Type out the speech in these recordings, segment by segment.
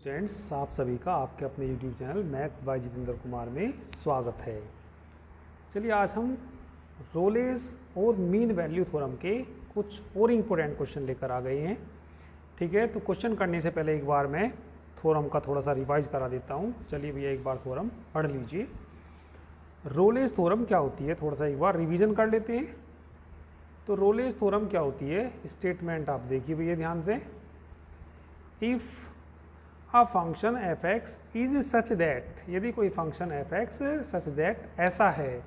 Students, आप सभी का आपके अपने YouTube channel maths by Jitendra Kumar में स्वागत है। चलिए आज हम रोलेस और मीन वैल्यू थ्योरम के कुछ और इम्पोर्टेंट क्वेश्चन लेकर आ गए हैं। ठीक है, तो क्वेश्चन करने से पहले एक बार मैं थ्योरम का थोड़ा सा रिवाइज करा देता हूँ। चलिए भैया एक बार थ्योरम पढ़ लीजिए। रोलेस थ्योरम क्या होती है, थोड़ा सा एक बार रिविजन कर लेते हैं। तो रोलेस थ्योरम क्या होती है, स्टेटमेंट आप देखिए भैया ध्यान से। If a function F X is such that, यदि कोई function F X such that ऐसा है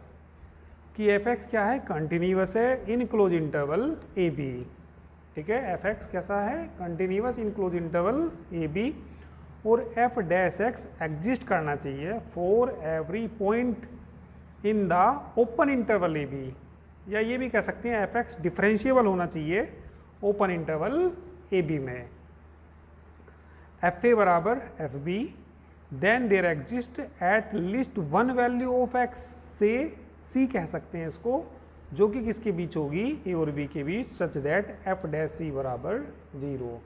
कि एफ एक्स क्या है, कंटिन्यूअस है in close interval A B. ठीक है, एफ एक्स कैसा है, continuous in close interval A B, और एफ डैश एक्स एग्जिस्ट करना चाहिए for every point in the open interval A B, या ये भी कह सकते हैं एफ एक्स डिफरेंशिएबल होना चाहिए ओपन इंटरवल ए बी में। एफ ए बराबर F B, then there exist at least one value of X, से सी कह सकते हैं इसको, जो कि किसके बीच होगी, ए और बी के बीच, such that F dash C बराबर 0।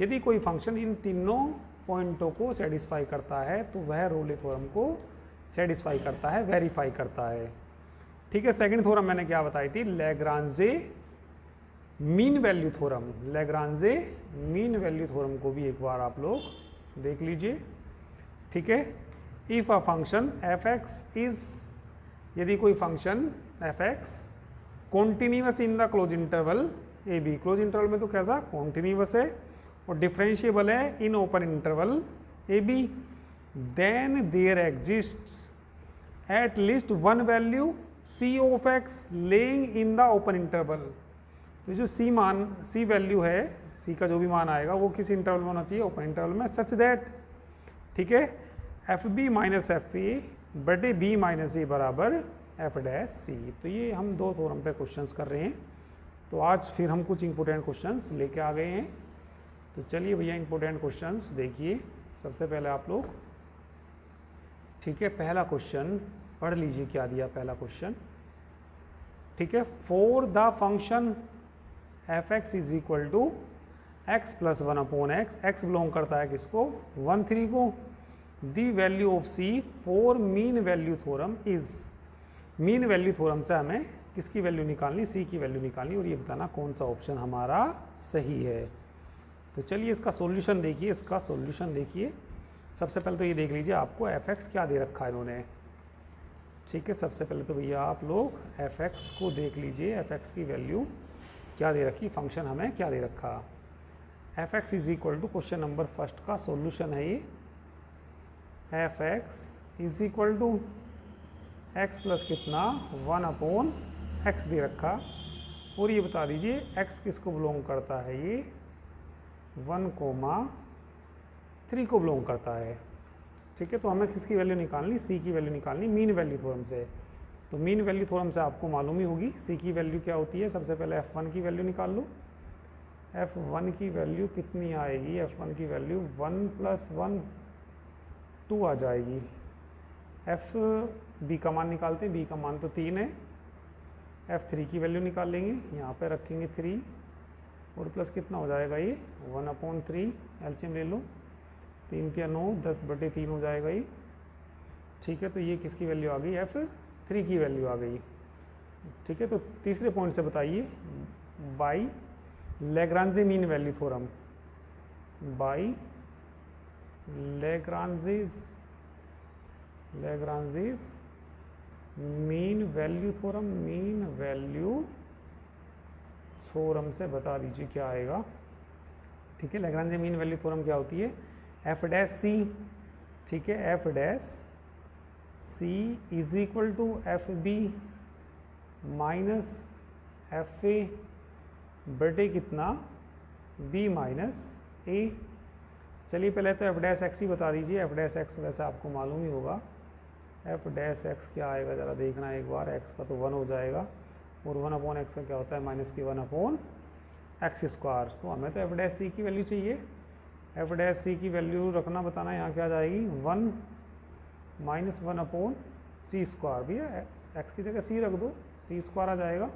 यदि कोई फंक्शन इन तीनों पॉइंटों को सेटिस्फाई करता है तो वह रोले थ्योरम को सेटिस्फाई करता है, वेरीफाई करता है। ठीक है, सेकंड थ्योरम मैंने क्या बताई थी, Lagrange mean value theorem. Lagrange mean value theorem को भी एक बार आप लोग देख लीजिए। ठीक है, if a function F X is, यदि कोई function F X continuous in the close interval A B, close interval में तो कैसा कॉन्टिन्यूअस है, और डिफरेंशिएबल है in open interval A B, then there exists at least one value C of X lying in the open interval. तो जो सी value है, सी का जो भी मान आएगा वो किस इंटरवल में होना चाहिए, ओपन इंटरवल में, सच दैट, ठीक है, F B minus F A बटे बी माइनस ए बराबर एफ डैश सी। तो ये हम दो थ्योरम पे क्वेश्चंस कर रहे हैं। तो आज फिर हम कुछ इंपॉर्टेंट क्वेश्चंस लेके आ गए हैं। तो चलिए भैया इंपॉर्टेंट क्वेश्चंस देखिए। सबसे पहले आप लोग, ठीक है, पहला क्वेश्चन पढ़ लीजिए, क्या दिया पहला क्वेश्चन। ठीक है, for the function F X is equal to X plus one upon X, X belong करता है किसको, 1 3 को, the value of C for mean value theorem is, mean value theorem से हमें किसकी वैल्यू निकालनी, सी की वैल्यू निकालनी, और ये बताना कौन सा ऑप्शन हमारा सही है। तो चलिए इसका सॉल्यूशन देखिए, इसका सॉल्यूशन देखिए। सबसे पहले तो ये देख लीजिए आपको एफ एक्स क्या दे रखा है इन्होंने। ठीक है, सबसे पहले तो भैया आप लोग एफ एक्स को देख लीजिए, एफ एक्स की वैल्यू क्या दे रखी, फंक्शन हमें क्या दे रखा। F X is equal to, question number first का सॉल्यूशन है ये, F X is equal to X plus कितना 1 अपॉन एक्स दे रखा, और ये बता दीजिए एक्स किसको बिलोंग करता है, ये 1,3 को बिलोंग करता है। ठीक है, तो हमें किसकी वैल्यू निकालनी, सी की वैल्यू निकालनी मीन वैल्यू थ्योरम से। तो मीन वैल्यू थ्योरम से आपको मालूम ही होगी सी की वैल्यू क्या होती है। सबसे पहले F1 की वैल्यू निकाल लो। F1 की वैल्यू कितनी आएगी, F1 की वैल्यू 1 + 1 2 आ जाएगी। एफ बी का मान निकालते हैं, बी का मान तो 3 है। F3 की वैल्यू निकाल लेंगे, यहाँ पे रखेंगे 3, और प्लस कितना हो जाएगा ये 1/3, एलसीएम ले लो, 3 के 9, 10/3 हो जाएगा ये। ठीक है, तो ये किसकी वैल्यू आ गई, F3 की वैल्यू आ गई। ठीक है, तो तीसरे पॉइंट से बताइए, by Lagrange mean value theorem, by Lagrange's mean value theorem, mean value theorem से बता दीजिए क्या आएगा। ठीक है, लैग्रांजे मीन वैल्यू थ्योरम क्या होती है, एफ डैश सी, ठीक है, F dash C is equal to F B minus F A बटे कितना, बी माइनस ए। चलिए पहले तो एफ डैश एक्स ही बता दीजिए। एफ डैश एक्स वैसे आपको मालूम ही होगा, एफ डैश एक्स क्या आएगा ज़रा देखना एक बार। एक्स का तो 1 हो जाएगा, और 1 अपॉन एक्स का क्या होता है, माइनस की 1 अपॉन एक्स स्क्वायर। तो हमें तो एफ डैश सी की वैल्यू चाहिए। एफ डैश सी की वैल्यू रखना बताना, यहाँ क्या आ जाएगी 1 - 1 अपॉन सी स्क्वायर, भैया एक्स की जगह सी रख दो, सी स्क्वायर आ जाएगा।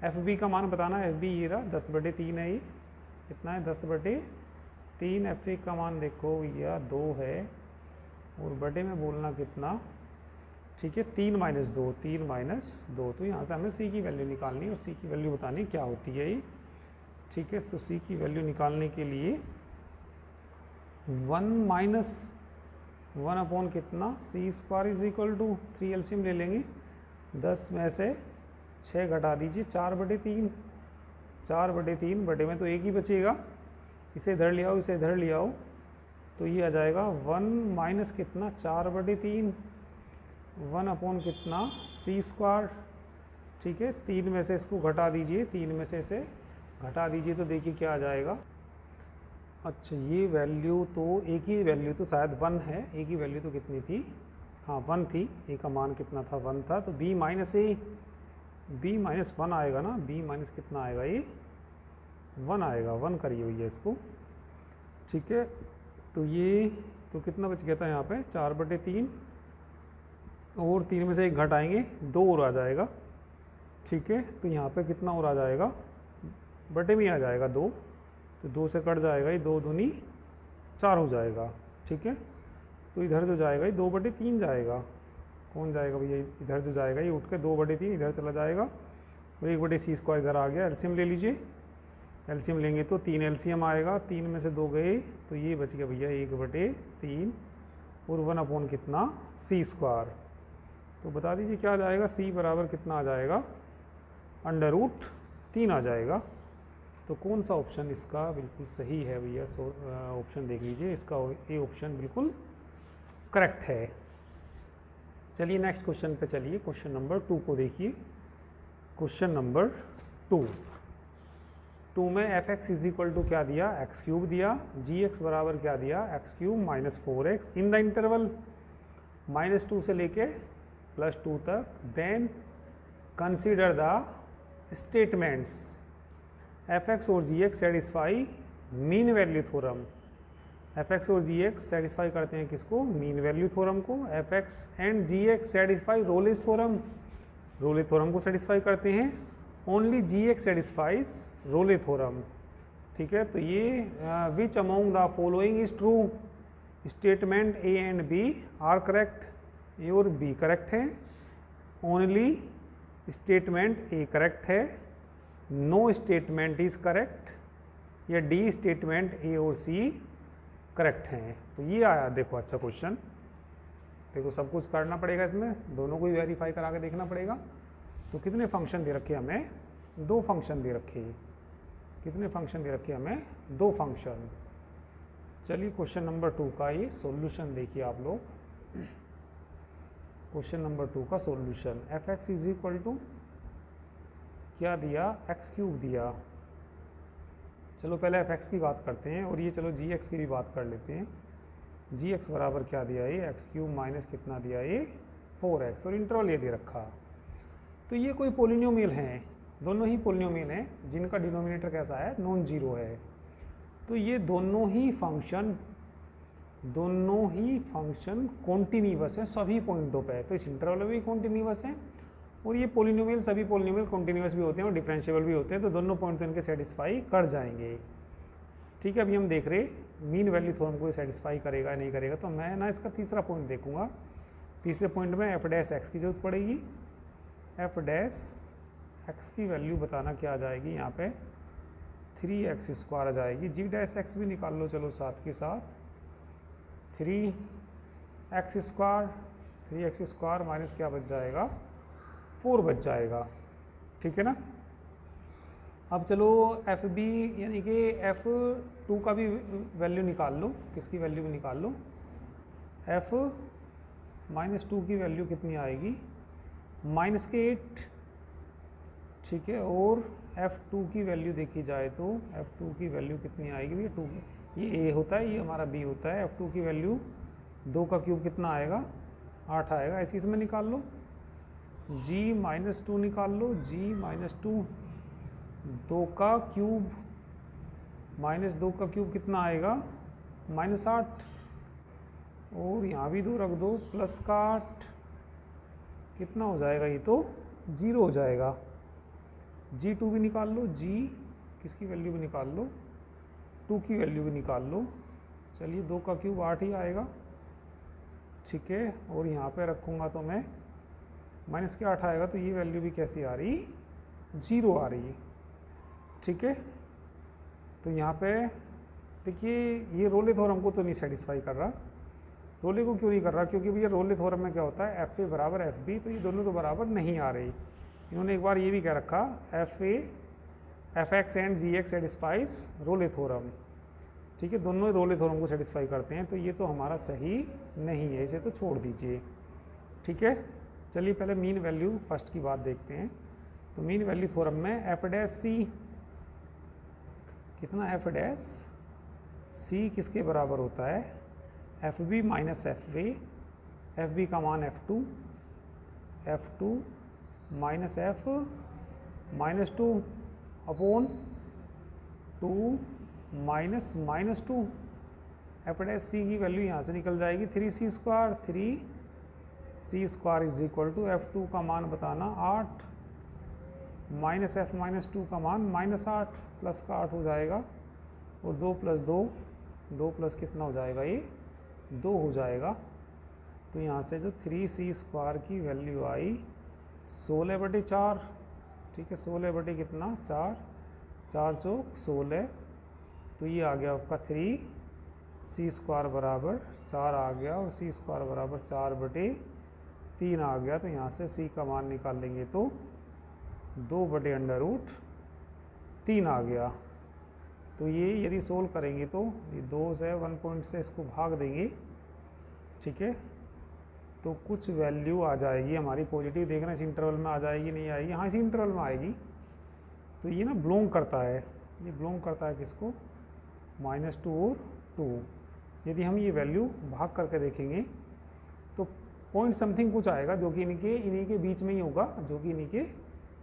एफ बी का मान बताना, एफ बी ये रहा 10/3 है, ये कितना है 10/3 3 f1 का मान देखो भैया 2 है, और बड़े में बोलना कितना, ठीक है 3 माइनस 2, 3 माइनस 2। तो यहाँ से हमें सी की वैल्यू निकालनी है और सी की वैल्यू बतानी क्या होती है ये, ठीक है। तो सी की वैल्यू निकालने के लिए 1 माइनस 1 अपॉन कितना, C square is equal to 3 LCM ले लेंगे, 10 में से 6 घटा दीजिए, 4/3, 4/3 बटे में तो एक ही बचेगा, इसे इधर ले आओ, इसे इधर ले आओ, तो ये आ जाएगा 1 माइनस कितना, 4/3, 1 अपॉन कितना, सी स्क्वायर, ठीक है। 3 में से इसको घटा दीजिए, 3 में से इसे घटा दीजिए, तो देखिए क्या आ जाएगा। अच्छा ये वैल्यू तो एक ही वैल्यू तो शायद 1 है, एक ही वैल्यू तो कितनी थी, हाँ 1 थी, ए का मान कितना था, 1 था, तो b माइनस ए, b माइनस 1 आएगा ना, b माइनस कितना आएगा, ये 1 आएगा, 1 करिए भैया इसको, ठीक है। तो ये तो कितना बच गया था यहाँ पे, 4/3, और 3 में से 1 घटाएंगे, 2 और आ जाएगा, ठीक है। तो यहाँ पे कितना और आ जाएगा, बटे में आ जाएगा 2, तो 2 से कट जाएगा, ये 2 दूनी 4 हो जाएगा, ठीक है। तो इधर जो जाएगा ये 2/3 जाएगा, कौन जाएगा भैया, इधर जो जाएगा ये उठ के 2/3 इधर चला जाएगा, और 1/c स्क्वायर इधर आ गया। एलसीएम ले लीजिए, एलसीएम लेंगे तो 3 एलसीएम आएगा, 3 में से 2 गए, तो ये बच गया भैया 1/3, और 1 अपॉन कितना, सी स्क्वायर। तो बता दीजिए क्या आ जाएगा, सी बराबर कितना आ जाएगा, √3 आ जाएगा। तो कौन सा ऑप्शन इसका बिल्कुल सही है भैया, ऑप्शन देख लीजिए, इसका ये ऑप्शन बिल्कुल करेक्ट है। चलिए नेक्स्ट क्वेश्चन पे चलिए, क्वेश्चन नंबर 2 को देखिए। क्वेश्चन नंबर 2 में f(x) इज इक्वल टू क्या दिया, x³ दिया, gx बराबर क्या दिया, x³ minus 4x in the interval -2 से लेके +2 तक। Then consider the statements f(x) और gx satisfy mean value theorem. f(x) और gx सेटिस्फाई करते हैं किसको, मीन वैल्यू थ्योरम को। f(x) and gx satisfy Rolle's theorem, Rolle theorem को सेटिस्फाई करते हैं। Only gx satisfies Rolle theorem, ठीक है। तो ये which among the following is true, statement A and B are correct, A और बी करेक्ट है, ओनली स्टेटमेंट ए करेक्ट है, नो स्टेटमेंट इज करेक्ट, या डी स्टेटमेंट ए और C correct हैं। तो ये आया देखो अच्छा क्वेश्चन, देखो सब कुछ करना पड़ेगा इसमें, दोनों को ही वेरीफाई करा के देखना पड़ेगा। तो कितने फंक्शन दे रखे हमें, 2 फंक्शन दे रखे, कितने फंक्शन दे रखे हमें, 2 फंक्शन। चलिए क्वेश्चन नंबर 2 का ये सॉल्यूशन देखिए आप लोग। क्वेश्चन नंबर 2 का solution, f(x) is equal to क्या दिया, x³ दिया। चलो पहले f(x) की बात करते हैं, और ये चलो gx की भी बात कर लेते हैं। gx बराबर क्या दिया, ये x³ माइनस कितना दिया, ये 4x, और इंटरवल ये दे रखा। तो ये कोई पोलिनोमियल हैं, दोनों ही पोलिनोमियल हैं जिनका डिनोमिनेटर कैसा है, नॉन जीरो है। तो ये दोनों ही फंक्शन कॉन्टिन्यूअस है सभी पॉइंटों पे, तो इस इंटरवल में भी कॉन्टिन्यूअस है, और ये पोलिनोमियल सभी पोलिनोमियल कॉन्टिन्यूअस भी होते हैं और डिफरेंशिएबल भी होते हैं, तो दोनों पॉइंट तो इनके सेटिस्फाई कर जाएंगे, ठीक है। अभी हम देख रहे मीन वैल्यू थ्योरम को सेटिस्फाई करेगा नहीं करेगा, तो मैं ना इसका तीसरा पॉइंट देखूंगा। तीसरे पॉइंट में f' की जरूरत पड़ेगी, f' की वैल्यू बताना क्या आ जाएगी, यहाँ पे 3x² आ जाएगी, g' भी निकाल लो चलो साथ के साथ, 3x² माइनस क्या बच जाएगा, 4 बच जाएगा, ठीक है ना। अब चलो FB यानी कि F2 का भी वैल्यू निकाल लो, किसकी वैल्यू भी निकाल लो, f-2 की वैल्यू कितनी आएगी, -8, ठीक है। और f2 की वैल्यू देखी जाए तो f2 की वैल्यू कितनी आएगी भैया, 2 ये a होता है, ये हमारा b होता है। f2 की वैल्यू 2 का क्यूब कितना आएगा, 8 आएगा, ऐसे इसमें निकाल लो। g-2 निकाल लो, g-2 2 का क्यूब -2 का क्यूब कितना आएगा, -8, और यहाँ भी 2 रख दो, प्लस का 8 कितना हो जाएगा, ये तो 0 हो जाएगा। g2 भी निकाल लो, g किसकी वैल्यू भी निकाल लो, 2 की वैल्यू भी निकाल लो। चलिए 2 का क्यूब 8 ही आएगा, ठीक है। और यहाँ पे रखूँगा तो मैं माइनस के 8 आएगा, तो ये वैल्यू भी कैसी आ रही, 0 आ रही है, ठीक है। तो यहाँ पे देखिए ये रोले थ्योरम को तो नहीं सेटिस्फाई कर रहा। रोले को क्यों नहीं कर रहा, क्योंकि भैया रोले थ्योरम में क्या होता है, एफ ए बराबर एफ बी, तो ये दोनों तो बराबर नहीं आ रही। इन्होंने एक बार ये भी कह रखा F A F X and G X satisfies Rolle theorem, ठीक है। दोनों ही रोले थ्योरम को सेटिस्फाई करते हैं, तो ये तो हमारा सही नहीं है, इसे तो छोड़ दीजिए, ठीक है। चलिए पहले मीन वैल्यू फर्स्ट की बात देखते हैं। तो मीन वैल्यू थ्योरम में एफ डैश सी कितना, एफ डैश सी किसके बराबर होता है, F B minus F B का मान F two minus F minus 2 upon 2 minus 2। F dash C की वैल्यू यहाँ से निकल जाएगी 3c square is equal to F two का मान बताना 8 माइनस एफ माइनस 2 का मान -8 प्लस का 8 हो जाएगा, और 2 प्लस 2 प्लस कितना हो जाएगा, ये 2 हो जाएगा। तो यहाँ से जो 3c स्क्वायर की वैल्यू आई 16/4, ठीक है। 16 बटे कितना, 4, 4 चौक 16, तो ये आ गया आपका 3c स्क्वायर बराबर 4 आ गया, और c स्क्वायर बराबर 4/3 आ गया। तो यहाँ से c का मान निकाल लेंगे तो 2/√3 आ गया। तो ये यदि सोल्व करेंगे तो ये 2 से 1 पॉइंट से इसको भाग देंगे, ठीक है। तो कुछ वैल्यू आ जाएगी हमारी पॉजिटिव, देखना इस इंटरवल में आ जाएगी नहीं आएगी, हाँ इसी इंटरवल में आएगी। तो ये ना बिलोंग करता है, ये बिलोंग करता है किसको, -2 और 2। यदि हम ये वैल्यू भाग करके देखेंगे तो पॉइंट समथिंग कुछ आएगा जो कि इन्हीं के बीच में ही होगा, जो कि इन्हीं के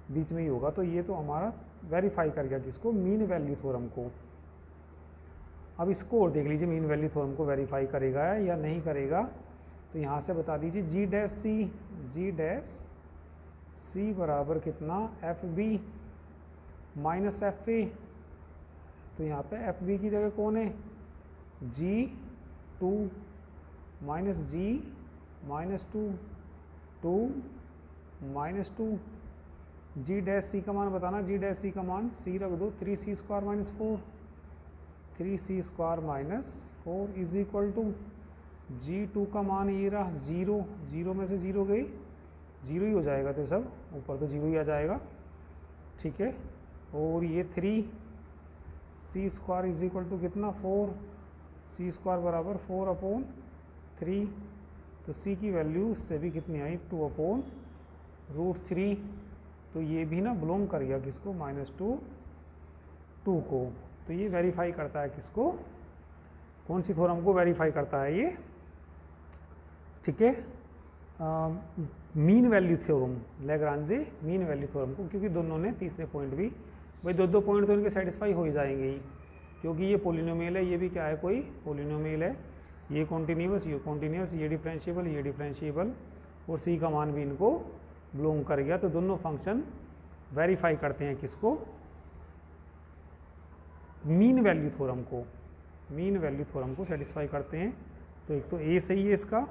बीच में ही होगा। तो ये तो हमारा वेरीफाई कर गया किसको, मीन वैल्यू थ्योरम को। अब इसको और देख लीजिए, मीन वैल्यू थ्योरम को वेरीफाई करेगा या नहीं करेगा। तो यहाँ से बता दीजिए जी डैश सी बराबर कितना, F B minus F A. तो यहाँ पे एफ बी की जगह कौन है, G2 माइनस जी माइनस 2 माइनस 2। जी डैश सी का मान बताना, जी डैश सी का मान सी रख दो, 3c square minus 4, 3c square minus 4 is equal to G2 का मान ये रहा 0, 0 में से 0 गई, 0 ही हो जाएगा, तो सब ऊपर तो 0 ही आ जाएगा, ठीक है। और ये 3c square is equal to कितना, 4c स्क्वायर बराबर 4/3। तो c की वैल्यू उससे भी कितनी आई, 2/√3। तो ये भी ना बिलोंग कर गया किसको, -2 को। तो ये वेरीफाई करता है किसको, कौन सी थ्योरम को वेरीफाई करता है ये, ठीक है, mean value theorem, Lagrange mean value theorem को। क्योंकि दोनों ने तीसरे पॉइंट भी, भाई 2 पॉइंट तो इनके सेटिस्फाई हो ही जाएंगे ही, क्योंकि ये पोलिनोमियल है, ये भी क्या है, कोई पोलिनोमियल है, ये कॉन्टिन्यूस, ये कॉन्टिन्यूस, ये डिफरेंशिएबल, और सी का मान भी इनको बिलोंग कर गया। तो दोनों फंक्शन वेरीफाई करते हैं किसको, मीन वैल्यू थ्योरम को, मीन वैल्यू थ्योरम को सेटिस्फाई करते हैं। तो एक तो ए सही है इसका।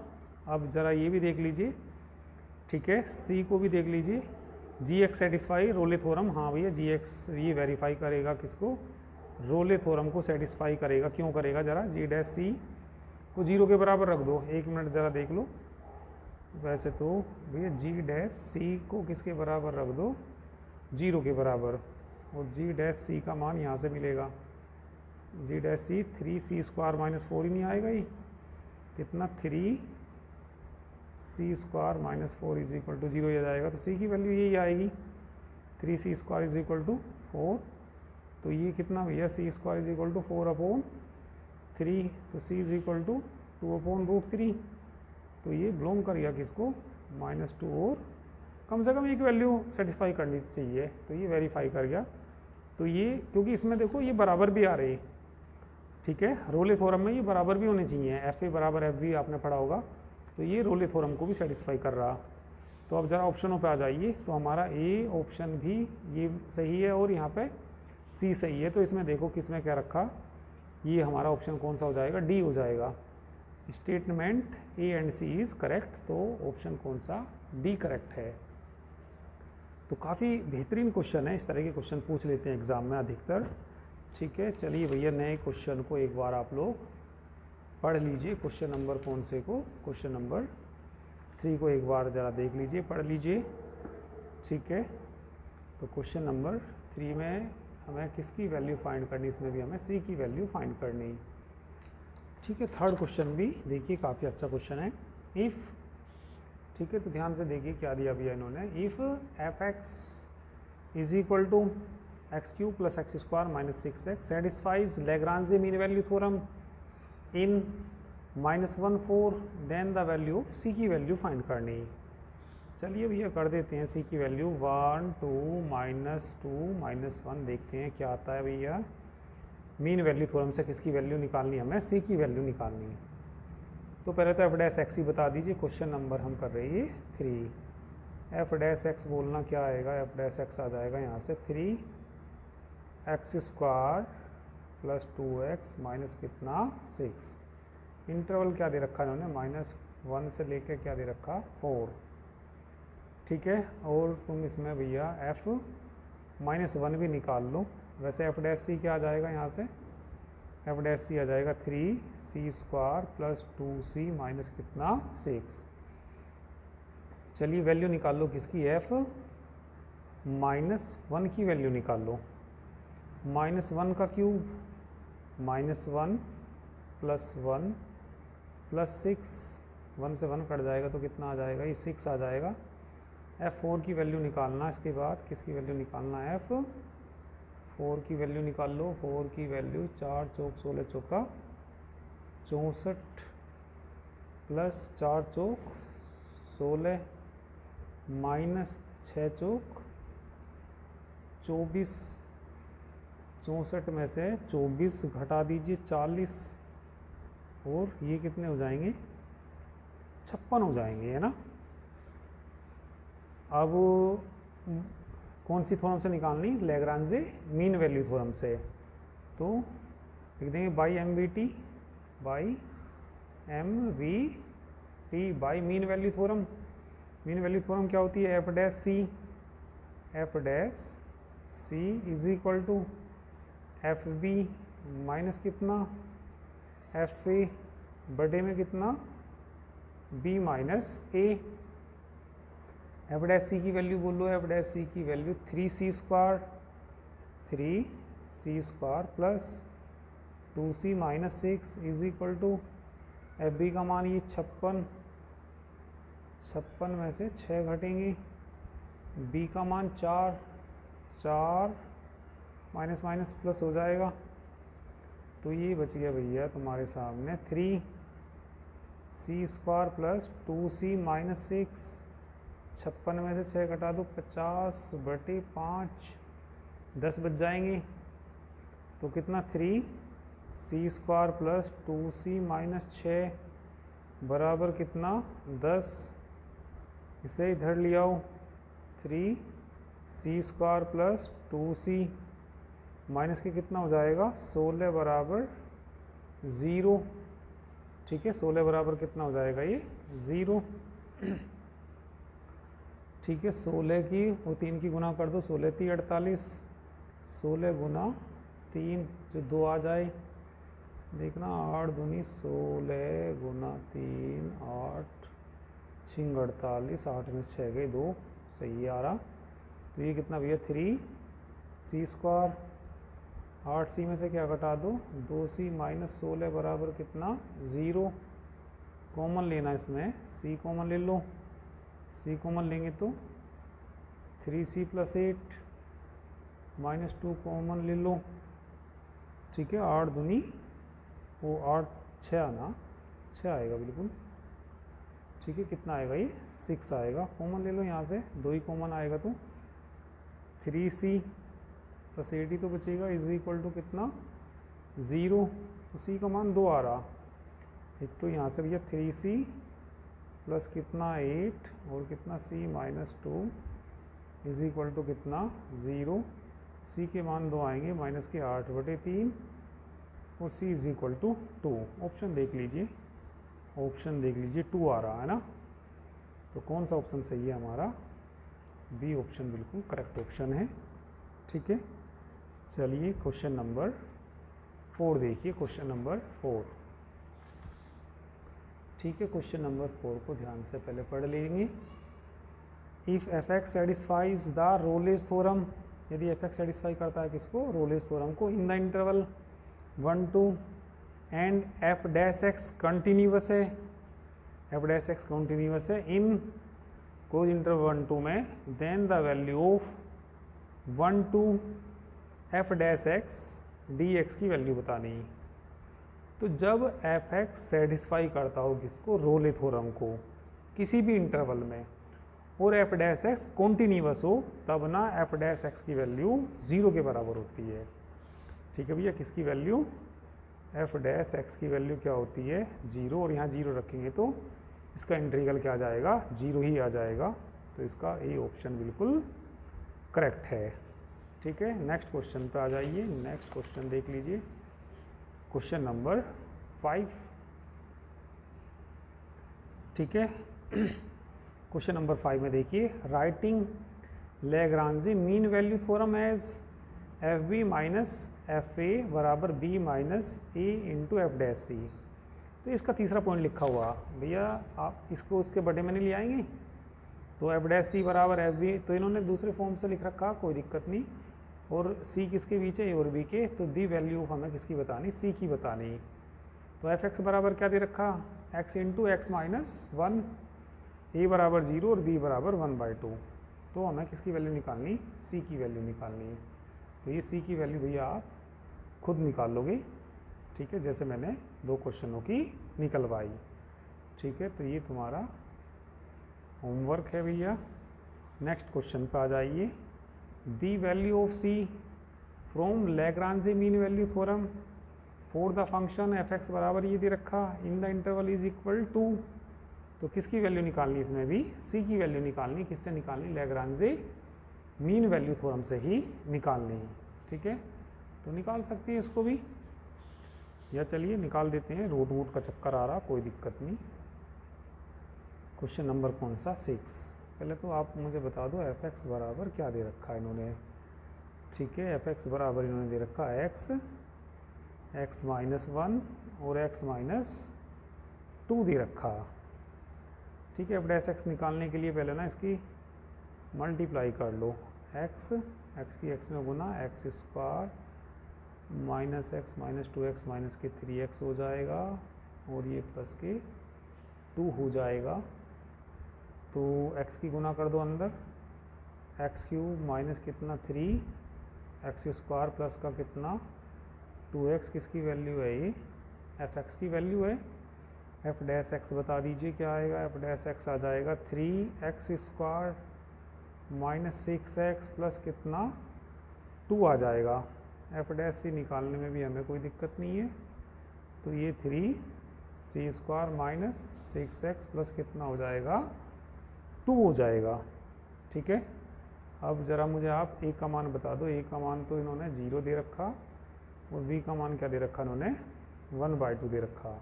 अब ज़रा ये भी देख लीजिए, ठीक है, सी को भी देख लीजिए, जी एक्स सेटिस्फाई रोले थ्योरम, हाँ भैया जी एक्स ये वेरीफाई करेगा किसको, रोले थ्योरम को सेटिस्फाई करेगा। क्यों करेगा, ज़रा जी डैश सी को 0 के बराबर रख दो, 1 मिनट ज़रा देख लो। वैसे तो भैया जी डैश सी को किसके बराबर रख दो, 0 के बराबर, और जी डैश सी का मान यहाँ से मिलेगा, G dash C 3c square minus 4 ही नहीं आएगा, ये कितना 3c square minus 4 is equal to 0 आ जाएगा। तो c की वैल्यू यही आएगी, 3c square is equal to 4। तो ये कितना भैया, c square is equal to 4/3, तो c इज इक्वल टू 2/√3। तो ये बिलोंग कर गया किसको, -2, और कम से कम एक वैल्यू सेटिस्फाई करनी चाहिए, तो ये वेरीफाई कर गया। तो ये क्योंकि इसमें देखो ये बराबर भी आ रही, ठीक है, रोले थ्योरम में ये बराबर भी होने चाहिए, एफ ए बराबर एफ बी आपने पढ़ा होगा, तो ये रोले थ्योरम को भी सेटिस्फाई कर रहा। तो अब ज़रा ऑप्शनों पे आ जाइए। तो हमारा ए ऑप्शन भी ये सही है, और यहाँ पे सी सही है। तो इसमें देखो किस में क्या रखा, ये हमारा ऑप्शन कौन सा हो जाएगा, डी हो जाएगा। Statement A and C is correct, तो ऑप्शन कौन सा, डी करेक्ट है। तो काफ़ी बेहतरीन क्वेश्चन है, इस तरह के क्वेश्चन पूछ लेते हैं एग्ज़ाम में अधिकतर। ठीक है, चलिए भैया नए क्वेश्चन को एक बार आप लोग पढ़ लीजिए। क्वेश्चन नंबर कौन से को, क्वेश्चन नंबर 3 को एक बार ज़रा देख लीजिए, पढ़ लीजिए। ठीक है, तो क्वेश्चन नंबर 3 में हमें किसकी वैल्यू फाइंड करनी, इसमें भी हमें सी की वैल्यू फाइंड करनी। ठीक है, थर्ड क्वेश्चन भी देखिए काफ़ी अच्छा क्वेश्चन है। इफ़, ठीक है, तो ध्यान से देखिए क्या दिया भैया इन्होंने। If F X is equal to X cube plus X square minus 6x satisfies Lagrange mean value theorem in -1 4, then the value of C की वैल्यू फाइंड करनी। चलिए भैया कर देते हैं सी की वैल्यू 1 2 -2 -1, देखते हैं क्या आता है भैया। मीन वैल्यू थ्योरम से किसकी वैल्यू निकालनी, हमें सी की वैल्यू निकालनी है। तो पहले तो एफ डैश एक्स ही बता दीजिए, क्वेश्चन नंबर हम कर रहे हैं 3। एफ डैश एक्स बोलना क्या आएगा, एफ डैश एक्स आ जाएगा यहाँ से 3x square plus 2x minus कितना 6। इंटरवल क्या दे रखा है इन्होंने, -1 से लेके क्या दे रखा 4। ठीक है, और तुम इसमें भैया f -1 भी निकाल लो। वैसे एफ डैश सी क्या आ जाएगा यहाँ से, एफ डैश सी आ जाएगा 3c square plus 2c minus कितना 6। चलिए वैल्यू निकाल लो किसकी, f -1 की वैल्यू निकाल लो। -1 का क्यूब -1 प्लस 1 प्लस 6, 1 से 1 कट जाएगा तो कितना आ जाएगा, ये 6 आ जाएगा। f4 की वैल्यू निकालना, इसके बाद किसकी वैल्यू निकालना है, f4 की वैल्यू निकाल लो। 4 की वैल्यू 4 चौक 16 चौका 64 प्लस 4 चौक 16 माइनस 6 चौक 24, 64 में से 24 घटा दीजिए 40, और ये कितने हो जाएंगे, 56 हो जाएंगे, है ना। अब कौन सी थ्योरम से निकालनी, लैग्रांजे मीन वैल्यू थ्योरम से। तो लिख देंगे by MVT, by MVT by mean value theorem. Mean value theorem क्या होती है, F dash C is equal to F B minus कितना एफ ए बड़े में कितना B minus A. F dash C की वैल्यू बोलो, एफ डैश सी की value 3c square plus 2c minus 6 is equal to F B का मान ये 56 में से 6 घटेंगे, बी का मान 4 माइनस माइनस प्लस हो जाएगा, तो ये बच गया भैया तुम्हारे सामने 3c square plus 2c minus 6। 56 में से 6 घटा दो 50/5, 10 बच जाएंगे, तो कितना 3c square plus 2c minus 6 बराबर कितना 10। इसे इधर ले आओ, 3c square plus 2c minus के कितना हो जाएगा 16 बराबर 0। ठीक है, 16 बराबर कितना हो जाएगा ये 0। ठीक है, 16 की और 3 की गुना कर दो, 16 3 48, 16 गुना 3 जो 2 आ जाए, देखना 8 दूनी 16 गुना 3 8 6 48, 8 में 6 गए 2, सही आ रहा। तो ये कितना भैया 3c स्क्वायर, 8c में से क्या घटा दो 2c माइनस 16 बराबर कितना 0। कॉमन लेना इसमें, c कॉमन ले लो, c कॉमन लेंगे तो 3c प्लस 8 माइनस 2 कॉमन ले लो। ठीक है, 8 दूनी वो 8 6 आना 6 आएगा बिल्कुल। ठीक है, कितना आएगा ये 6 आएगा, कॉमन ले लो यहाँ से, 2 ही कॉमन आएगा तो 3c प्लस 8 ही तो बचेगा इज इक्वल टू कितना 0। तो c का मान 2 आ रहा। एक तो यहाँ से भैया 3c प्लस कितना 8 और कितना c minus 2 is equal to कितना 0। c के मान 2 आएंगे, -8/3 और c is equal to 2। Option देख लीजिए, ऑप्शन देख लीजिए 2 आ रहा है ना, तो कौन सा ऑप्शन सही है हमारा? बी ऑप्शन बिल्कुल करेक्ट ऑप्शन है। ठीक है, चलिए क्वेश्चन नंबर 4 देखिए, क्वेश्चन नंबर 4। ठीक है, क्वेश्चन नंबर 4 को ध्यान से पहले पढ़ लेंगे। If F X satisfies the Rolle's theorem, यदि एफ एक्स सेटिस्फाई करता है किसको? रोलेज थ्योरम को, in the interval 1 2 and F dash X continuous है, एफ डैश एक्स कंटिन्यूअस है इन क्लोज इंटरवल 1 2 में, then the value of 1 2 F dash X D X की value बतानी। तो जब एफ एक्स सेटिस्फाई करता हो किसको? रोले थ्योरम को, किसी भी इंटरवल में, और एफ डैश एक्स कॉन्टिन्यूअस हो, तब ना एफ डैश एक्स की वैल्यू 0 के बराबर होती है। ठीक है भैया, किसकी वैल्यू? एफ डैश एक्स की वैल्यू क्या होती है? 0, और यहाँ 0 रखेंगे तो इसका इंटीग्रल क्या आ जाएगा? 0 ही आ जाएगा। तो इसका ए ऑप्शन बिल्कुल करेक्ट है। ठीक है, नेक्स्ट क्वेश्चन पे आ जाइए। नेक्स्ट क्वेश्चन देख लीजिए, क्वेश्चन नंबर 5। ठीक है, क्वेश्चन नंबर 5 में देखिए, writing Lagrange mean value theorem as F B minus F A बराबर B minus A into F dash C. तो इसका तीसरा पॉइंट लिखा हुआ भैया, आप इसको उसके बड़े में नहीं ले आएंगे, तो एफ डैश सी बराबर एफ बी, तो इन्होंने दूसरे फॉर्म से लिख रखा, कोई दिक्कत नहीं। और सी किसके बीच है? ए और बी के, तो दी वैल्यू हमें किसकी बतानी? सी की बतानी। तो एफ एक्स बराबर क्या दे रखा? एक्स इंटू एक्स माइनस 1, ए बराबर 0 और बी बराबर 1/2। तो हमें किसकी वैल्यू निकालनी? सी की वैल्यू निकालनी है। तो ये सी की वैल्यू भैया आप खुद निकाल लोगे। ठीक है, जैसे मैंने 2 क्वेश्चनों की निकलवाई। ठीक है, तो ये तुम्हारा होमवर्क है भैया। नेक्स्ट क्वेश्चन पे आ जाइए। The value of C from Lagrange mean value theorem for the function F X बराबर ये दे रखा, in the interval is equal to. तो किसकी वैल्यू निकालनी? इसमें भी सी की वैल्यू निकालनी। किससे निकालनी? लैग्रांजी मीन वैल्यू थ्योरम से ही निकालनी। ठीक है, तो निकाल सकते हैं इसको भी, या चलिए निकाल देते हैं। रूट वूट का चक्कर आ रहा, कोई दिक्कत नहीं। क्वेश्चन नंबर कौन सा? 6। पहले तो आप मुझे बता दो एफ एक्स बराबर क्या दे रखा है इन्होंने। ठीक है, एफ एक्स बराबर इन्होंने दे रखा है एक्स माइनस 1 और एक्स माइनस 2 दे रखा। ठीक है, एफ डैश एक्स निकालने के लिए पहले ना इसकी मल्टीप्लाई कर लो। एक्स की एक्स में गुना, X square minus X minus 2x minus के 3x हो जाएगा, और ये प्लस के 2 हो जाएगा। तो x की गुना कर दो अंदर, एक्स क्यूब माइनस कितना 3, एक्स स्क्वायर प्लस का कितना 2x, किसकी वैल्यू है ये? एफ एक्स की वैल्यू है। एफ डैश एक्स बता दीजिए क्या आएगा? एफ डैश एक्स आ जाएगा 3x square minus 6x plus कितना 2 आ जाएगा। एफ डैश सी निकालने में भी हमें कोई दिक्कत नहीं है। तो ये 3c square minus 6x plus कितना हो जाएगा? 2 हो जाएगा। ठीक है, अब ज़रा मुझे आप ए का मान बता दो। ए का मान तो इन्होंने 0 दे रखा, और बी का मान क्या दे रखा इन्होंने? 1/2 दे रखा।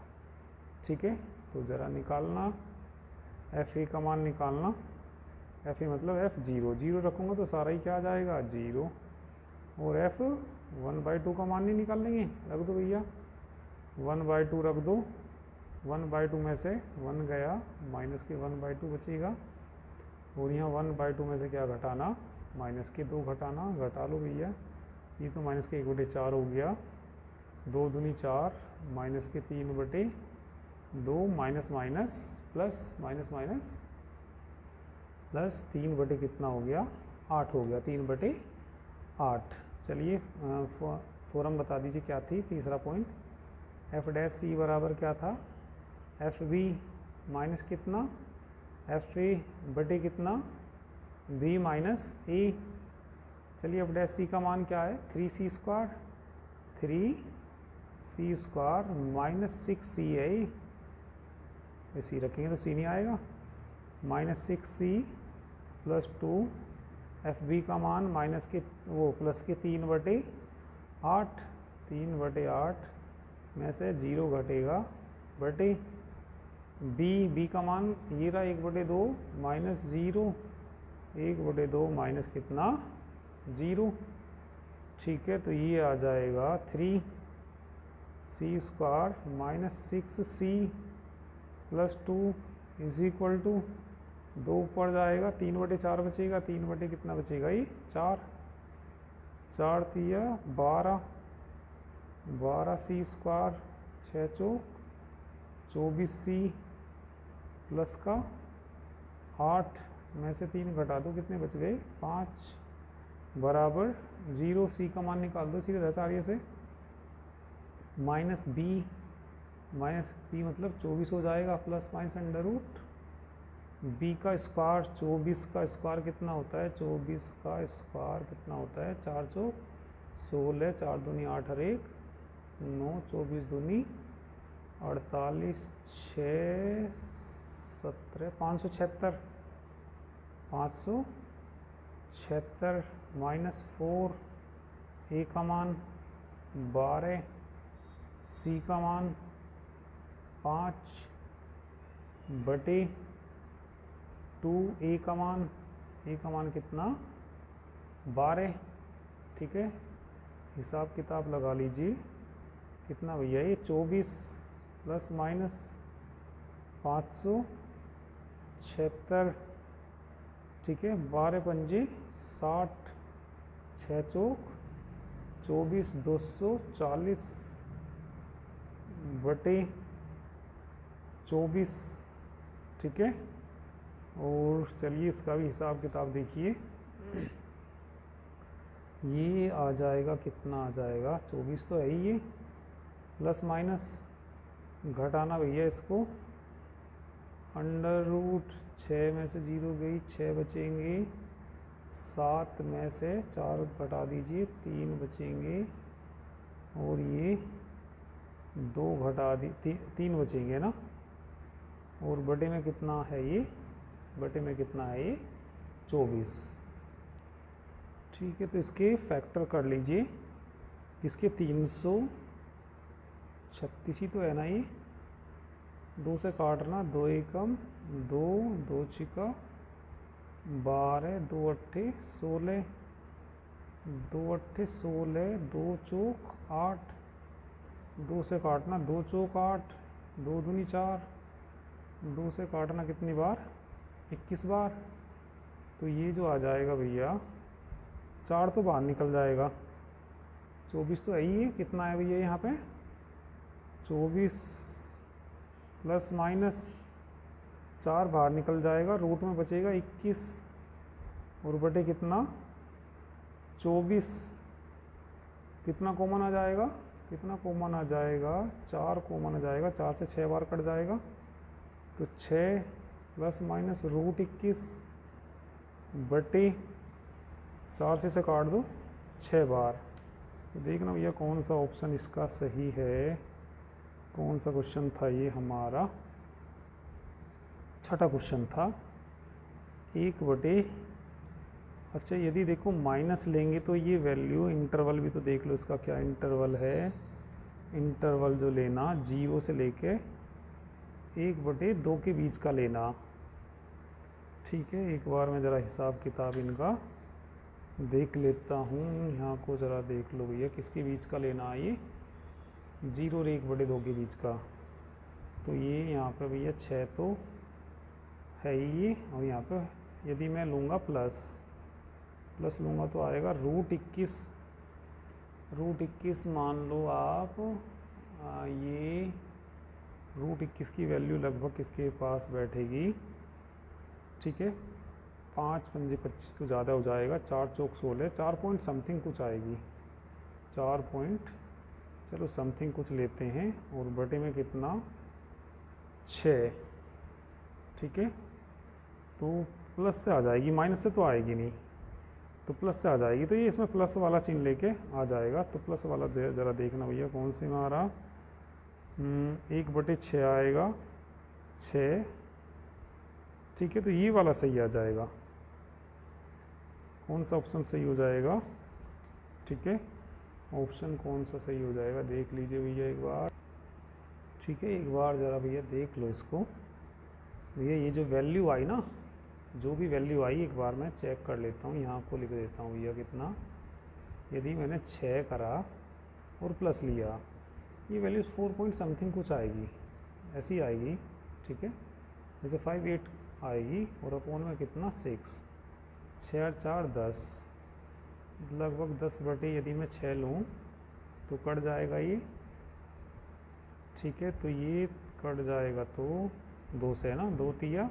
ठीक है, तो ज़रा निकालना, एफ ए का मान निकालना। एफ ए मतलब एफ 0 रखूँगा तो सारा ही क्या आ जाएगा? 0। और एफ 1/2 का मान नहीं निकाल लेंगे? रख दो भैया, 1/2 रख दो। 1/2 में से 1 गया, माइनस के 1/2 बचेगा, और यहाँ 1/2 में से क्या घटाना? माइनस के 2 घटाना। घटा लो भैया, ये तो माइनस के 1/4 हो गया, 2 दूनी 4, माइनस के 3/2, minus minus plus minus minus plus 3 कितना हो गया? 8 हो गया, 3/8। चलिए थ्योरम बता दीजिए क्या थी? तीसरा पॉइंट, एफ डैश सी बराबर क्या था? एफ बी माइनस कितना? एफ ए बटे कितना? बी माइनस ए। चलिए एफ डैश सी का मान क्या है? 3c square, 3c square minus 6c है। ये सी रखेंगे तो सी नहीं आएगा, minus 6c plus 2। F B का मान माइनस के वो प्लस के 3/8, 3/8 में से 0 घटेगा बटे बी का मान ये रहा 1/2 माइनस 0, 1/2 माइनस कितना 0। ठीक है, तो ये आ जाएगा 3c² minus 6c plus 2 is equal to 2 ऊपर जाएगा 3/4 बचेगा, 3 बटे कितना बचेगा ये 4, 4 तिया 12, 12c² 6 चौक 24c प्लस का 8 में से 3 घटा दो कितने बच गए 5 बराबर 0। c का मान निकाल दो सीधे आचार्य से, माइनस बी मतलब 24 हो जाएगा, plus minus under root B का स्क्वायर 24 का स्क्वायर कितना होता है, 24 का स्क्वायर कितना होता है 4 चौक 16, 4 दूनी 8 और 1 9, 24 दूनी 48, 6 17 576, 576 माइनस 4, ए का मान 12, सी का मान 5 बटे 2, ए का मान कितना 12। ठीक है, हिसाब किताब लगा लीजिए कितना भैया ये 24 प्लस माइनस 576। ठीक है, 12 पंजे 60, 6 चौक 24, 240 बटे 24। ठीक है, और चलिए इसका भी हिसाब किताब देखिए, ये आ जाएगा कितना आ जाएगा 24 तो है ही ये, प्लस माइनस घटाना भैया इसको अंडर रूट 6 में से 0 गई 6 बचेंगे, 7 में से 4 घटा दीजिए 3 बचेंगे, और ये 2 घटा दी 3 बचेंगे ना, और बटे में कितना है ये, बटे में कितना है ये 24। ठीक है, तो इसके फैक्टर कर लीजिए, इसके 336 ही तो है ना ये, 2 से काटना 2 एकम 2, 2 छिका 12, 2 अट्ठे 16, 2 अट्ठे 16, 2 चौक 8, 2 से काटना 2 चौक 8, 2 दूनी 4, 2 से काटना कितनी बार 21 बार। तो ये जो आ जाएगा भैया 4 तो बाहर निकल जाएगा, 24 तो है ही है, कितना है भैया यहाँ पे 24 प्लस माइनस 4 बाहर निकल जाएगा, रूट में बचेगा 21 और बटे कितना 24, कितना कॉमन आ जाएगा, कितना कॉमन आ जाएगा 4 कॉमन आ जाएगा, 4 से 6 बार कट जाएगा, तो 6 प्लस माइनस रूट 21 बटे 4 से काट दो 6 बार। तो देखना भैया कौन सा ऑप्शन इसका सही है, कौन सा क्वेश्चन था ये हमारा, छठा क्वेश्चन था 1 बटे। अच्छा, यदि देखो माइनस लेंगे तो ये वैल्यू, इंटरवल भी तो देख लो इसका क्या इंटरवल है, इंटरवल जो लेना 0 से लेके 1/2 के बीच का लेना। ठीक है, एक बार मैं ज़रा हिसाब किताब इनका देख लेता हूँ, यहाँ को ज़रा देख लो भैया किसके बीच का लेना है ये, 0 और 1/2 के बीच का। तो ये यहाँ पे भैया 6 तो है ही ये, और यहाँ पे यदि मैं लूँगा प्लस लूँगा तो आएगा रूट 21 मान लो आप, ये रूट 21 की वैल्यू लगभग किसके पास बैठेगी। ठीक है, 5 पंजे 25 तो ज़्यादा हो जाएगा, 4 चौक 16, 4 पॉइंट समथिंग कुछ आएगी, 4 पॉइंट चलो समथिंग कुछ लेते हैं, और बटे में कितना 6। ठीक है, तो प्लस से आ जाएगी, माइनस से तो आएगी नहीं, तो प्लस से आ जाएगी, तो ये इसमें प्लस वाला चिन्ह लेके आ जाएगा। तो प्लस वाला ज़रा देखना भैया कौन से में आ रहा, 1/6 आएगा 6। ठीक है, तो ये वाला सही आ जाएगा, कौन सा ऑप्शन सही हो जाएगा। ठीक है, ऑप्शन कौन सा सही हो जाएगा देख लीजिए भैया एक बार। ठीक है, एक बार ज़रा भैया देख लो इसको। भैया ये जो वैल्यू आई ना, जो भी वैल्यू आई एक बार मैं चेक कर लेता हूँ, यहाँ को लिख देता हूँ भैया कितना। यदि मैंने 6 करा और प्लस लिया, ये वैल्यू 4 पॉइंट समथिंग कुछ आएगी, ऐसी आएगी। ठीक है, जैसे 5 8 आएगी और अपॉन में कितना 6, 6 और 4 10, लगभग 10 बटे यदि मैं 6 लूँ तो कट जाएगा ये। ठीक है, तो ये कट जाएगा तो 2 से है ना, 2 तिया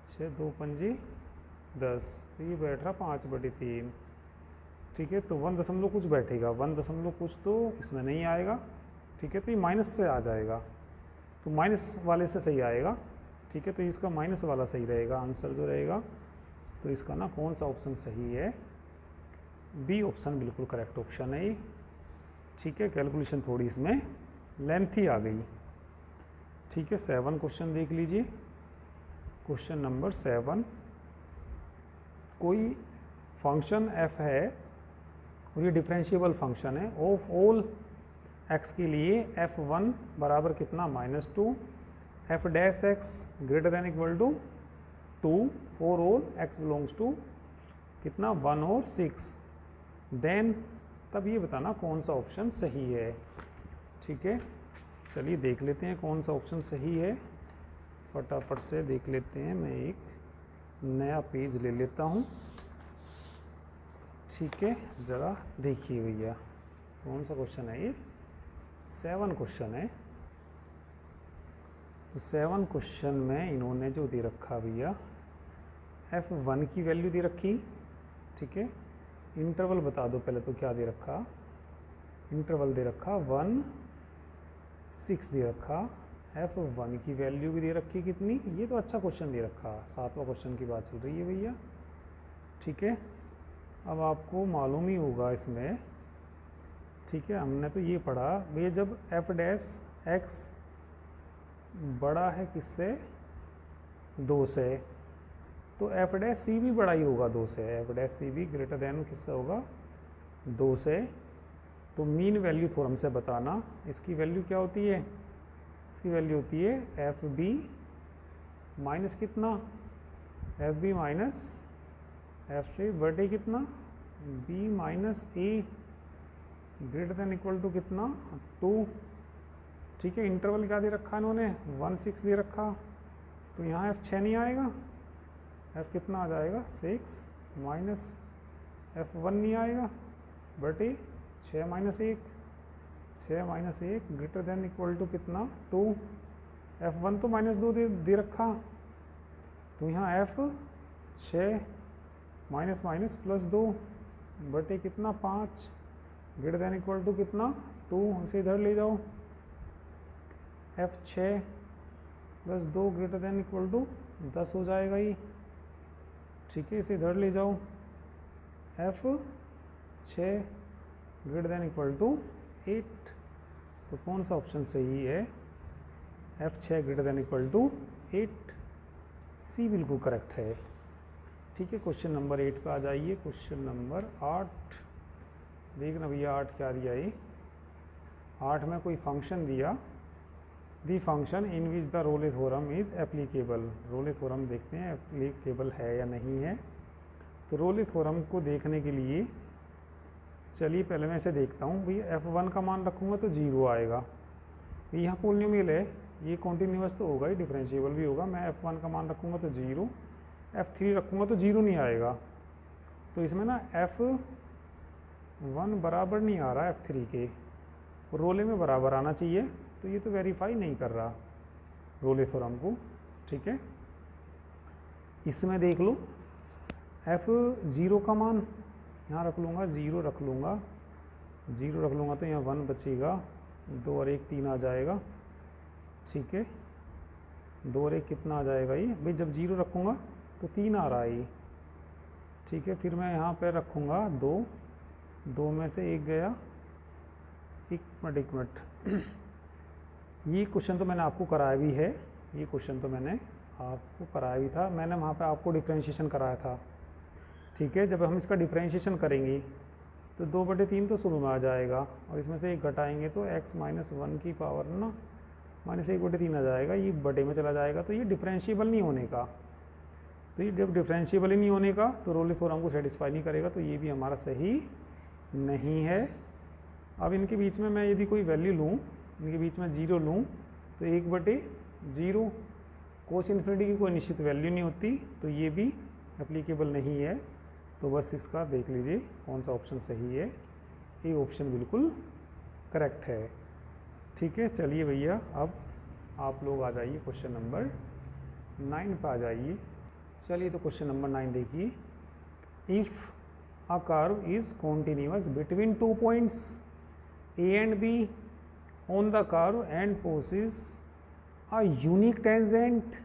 6, 2 पंजे 10, तो ये बैठ रहा 5 बटे 3। ठीक है, तो 1 दशमलव कुछ बैठेगा, 1 दशमलव कुछ तो इसमें नहीं आएगा। ठीक है, तो ये माइनस से आ जाएगा, तो माइनस वाले से सही आएगा। ठीक है, तो इसका माइनस वाला सही रहेगा आंसर जो रहेगा। तो इसका ना कौन सा ऑप्शन सही है, बी ऑप्शन बिल्कुल करेक्ट ऑप्शन है ये। ठीक है, कैलकुलेशन थोड़ी इसमें लेंथी आ गई। ठीक है, 7 क्वेश्चन देख लीजिए। क्वेश्चन नंबर 7, कोई फंक्शन f है और ये डिफरेंशिएबल फंक्शन है। ऑफ ऑल x के लिए f1 बराबर कितना -2, f dash x greater than equal to 2 for all x belongs to कितना 1 और 6, देन तब ये बताना कौन सा ऑप्शन सही है। ठीक है, चलिए देख लेते हैं कौन सा ऑप्शन सही है, फटाफट से देख लेते हैं। मैं एक नया पेज ले लेता हूँ। ठीक है, ज़रा देखिए भैया कौन सा क्वेश्चन है ये, 7 क्वेश्चन है। तो 7 क्वेश्चन में इन्होंने जो दे रखा भैया, f1 की वैल्यू दे रखी। ठीक है, इंटरवल बता दो पहले तो क्या दे रखा, इंटरवल दे रखा 1 6 दे रखा, f1 की वैल्यू भी दे रखी कितनी, ये तो अच्छा क्वेश्चन दे रखा, 7वां क्वेश्चन की बात चल रही है भैया। ठीक है, अब आपको मालूम ही होगा इसमें। ठीक है, हमने तो ये पढ़ा भैया जब f डैश x बड़ा है किससे, 2 से, तो f डैश सी भी बड़ा ही होगा 2 से, f डैश सी भी ग्रेटर देन किससे होगा 2 से। तो मीन वैल्यू थ्योरम से बताना, इसकी वैल्यू क्या होती है, इसकी वैल्यू होती है एफ बी माइनस कितना, F B minus F A बटे कितना B minus A greater than equal to कितना 2। ठीक है, इंटरवल क्या दे रखा इन्होंने 1 6 दे रखा, तो यहाँ एफ 6 नहीं आएगा, एफ कितना आ जाएगा 6 माइनस एफ 1 नहीं आएगा बटे 6 minus 1, 6 minus 1 greater than equal to कितना 2। f1 तो -2 दे रखा, तो यहाँ f 6 माइनस माइनस प्लस 2 बटे कितना 5 ग्रेटर देन इक्वल टू कितना 2। इसे इधर ले जाओ, f 6 plus 2 greater than equal to 10 हो जाएगा ये। ठीक है, इसे इधर ले जाओ, f 6 greater than equal to 8। तो कौन सा ऑप्शन सही है, f 6 greater than equal to 8, C बिल्कुल करेक्ट है। ठीक है, क्वेश्चन नंबर 8 पे आ जाइए। क्वेश्चन नंबर 8 देखना भैया, 8 क्या दिया ये, 8 में कोई फंक्शन दिया, the function in which the role theorem is applicable. Role theorem देखते हैं एप्लीकेबल है या नहीं है। तो रोले थ्योरम को देखने के लिए चलिए पहले मैं इसे देखता हूँ भैया। f1 का मान रखूँगा तो 0 आएगा, यहाँ पॉलिनोमियल है, ये कॉन्टिन्यूअस तो होगा ही, डिफरेंशिएबल भी होगा। मैं f1 का मान रखूँगा तो 0, f3 रखूँगा तो 0 नहीं आएगा। तो इसमें ना f1 बराबर नहीं आ रहा f3 के, रोले में बराबर आना चाहिए, तो ये तो वेरीफाई नहीं कर रहा रोले थ्योरम को। ठीक है, इसमें देख लो f0 का मान यहाँ रख लूँगा, 0 रख लूँगा, 0 रख लूँगा तो यहाँ 1 बचेगा, 2 और 1 3 आ जाएगा। ठीक है, 2 और 1 कितना आ जाएगा ये भाई, जब 0 रखूँगा तो 3 आ रहा है ये। ठीक है, फिर मैं यहाँ पे रखूँगा 2, 2 में से 1 गया, एक मिनट ये क्वेश्चन तो मैंने आपको कराया भी है, ये क्वेश्चन तो मैंने आपको कराया भी था, मैंने वहाँ पे आपको डिफरेंशिएशन कराया था। ठीक है, जब हम इसका डिफरेंशिएशन करेंगे तो 2/3 तो शुरू में आ जाएगा, और इसमें से 1 घटाएंगे तो x - 1 की पावर ना -1/3 आ जाएगा, ये बटे में चला जाएगा, तो ये डिफरेंशिएबल नहीं होने का। तो ये जब डिफरेंशिएबल ही नहीं होने का तो रोले थ्योरम को सेटिस्फाई नहीं करेगा, तो ये भी हमारा सही नहीं है। अब इनके बीच में मैं यदि कोई वैल्यू लूँ, इनके बीच में 0 लूँ, तो 1/0 कोस इन्फिनिटी की कोई निश्चित वैल्यू नहीं होती, तो ये भी एप्लीकेबल नहीं है। तो बस इसका देख लीजिए कौन सा ऑप्शन सही है। ये ऑप्शन बिल्कुल करेक्ट है। ठीक है, चलिए भैया अब आप लोग आ जाइए क्वेश्चन नंबर 9 पर आ जाइए। चलिए तो क्वेश्चन नंबर 9 देखिए। If a curve is continuous between 2 points A and B on the curve and possesses a unique tangent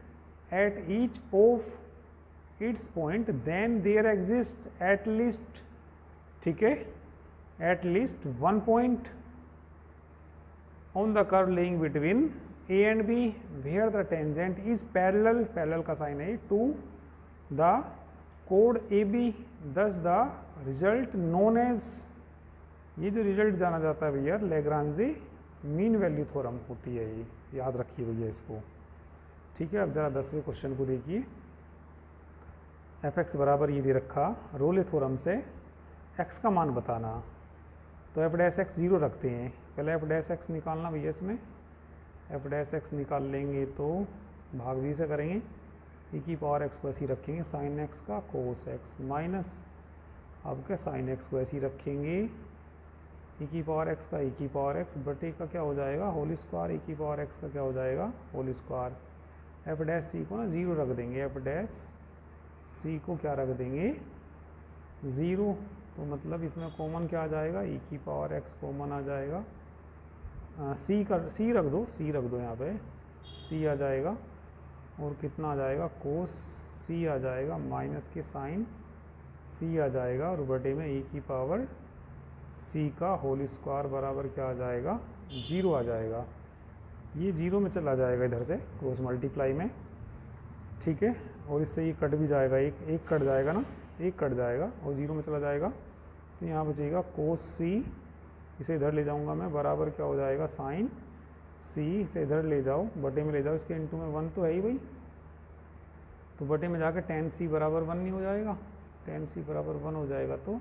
at each of its point, then there exists at least, ठीक है, at least one point on the curve lying between A and B where the tangent is parallel, parallel का sign है, to the chord AB, thus the result known as, ये जो result जाना जाता है भैया लेग्रांजे मीन वैल्यू थ्योरम होती है, ये याद रखिए भैया इसको। ठीक है, अब ज़रा 10वें क्वेश्चन को देखिए। f(x) बराबर ये दे रखा, रोले थ्योरम से x का मान बताना। तो f' 0 रखते हैं, पहले f' निकालना भैया, इसमें f' निकाल लेंगे तो भागवी से करेंगे, e⁻x को ऐसे ही रखेंगे, sin x का cos x माइनस आपके sin x को ऐसे ही रखेंगे, e⁻x का e⁻x बटे का क्या हो जाएगा होल स्क्वायर, e⁻x का क्या हो जाएगा होल स्क्वायर। f' को ना 0 रख देंगे, f' को क्या रख देंगे 0, तो मतलब इसमें कॉमन क्या आ जाएगा, e⁻x कॉमन आ जाएगा, c रख दो यहाँ पे, c आ जाएगा, और कितना आ जाएगा cos c आ जाएगा, माइनस के साइन c आ जाएगा, और बटे में e⁻c का होल स्क्वायर बराबर क्या आ जाएगा 0 आ जाएगा। ये 0 में चला जाएगा इधर से क्रॉस मल्टीप्लाई में। ठीक है, और इससे ये कट भी जाएगा, एक कट जाएगा ना, एक कट जाएगा और 0 में चला जाएगा, तो यहाँ बचेगा cos c, इसे इधर ले जाऊँगा मैं, बराबर क्या हो जाएगा साइन c, इसे इधर ले जाओ, बटे में ले जाओ, इसके इनटू में 1 तो है ही भाई, तो बटे में जाकर tan c बराबर 1 नहीं हो जाएगा, tan c बराबर 1 हो जाएगा, तो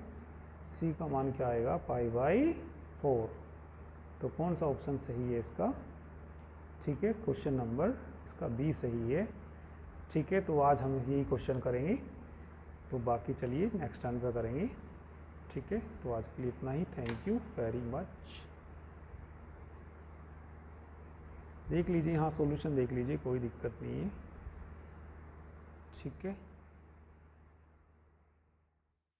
c का मान क्या आएगा π/4। तो कौन सा ऑप्शन सही है इसका? ठीक है, क्वेश्चन नंबर इसका बी सही है। ठीक है, तो आज हम यही क्वेश्चन करेंगे, तो बाकी चलिए नेक्स्ट टाइम पे करेंगे। ठीक है, तो आज के लिए इतना ही, थैंक यू वेरी मच। देख लीजिए, हाँ सॉल्यूशन देख लीजिए, कोई दिक्कत नहीं है। ठीक है।